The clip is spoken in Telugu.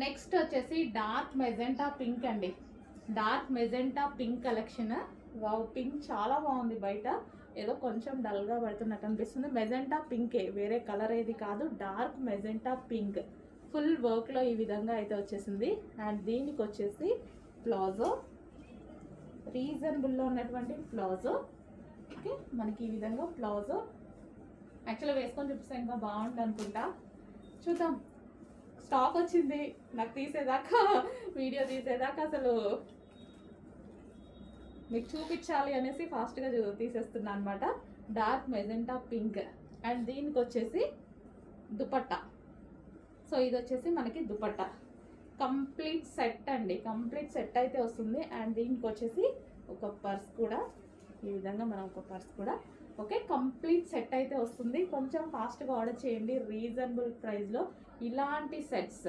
నెక్స్ట్ వచ్చేసి డార్క్ మెజెంటా పింక్ అండి. Dark magenta pink collection. Wow, pink చాలా బాగుంది. బయట ఏదో కొంచెం డల్గా పడుతున్నట్టు అనిపిస్తుంది. మెజెంటా పింకే, వేరే కలర్ ఏది కాదు. డార్క్ మెజెంటా పింక్ ఫుల్ వర్క్లో ఈ విధంగా అయితే వచ్చేసింది. అండ్ దీనికి వచ్చేసి ప్లాజో, రీజనబుల్లో ఉన్నటువంటి ప్లాజో. ఓకే, మనకి ఈ విధంగా ప్లాజో. యాక్చువల్గా వేసుకొని చూపిస్తే ఇంకా బాగుంది అనుకుంటా. చూద్దాం. స్టాక్ వచ్చింది, నాకు తీసేదాకా, వీడియో తీసేదాకా అసలు మీకు చూపించాలి అనేసి ఫాస్ట్గా తీసేస్తున్నా అనమాట. Dark magenta pink. అండ్ దీనికి వచ్చేసి దుపట్టా. సో ఇది వచ్చేసి మనకి దుపట్టా కంప్లీట్ సెట్ అండి. కంప్లీట్ సెట్ అయితే వస్తుంది. అండ్ దీనికి వచ్చేసి ఒక పర్స్ కూడా, ఈ విధంగా మనం ఒక పర్స్ కూడా. ఓకే, కంప్లీట్ సెట్ అయితే వస్తుంది. కొంచెం ఫాస్ట్గా ఆర్డర్ చేయండి. రీజనబుల్ ప్రైస్లో ఇలాంటి సెట్స్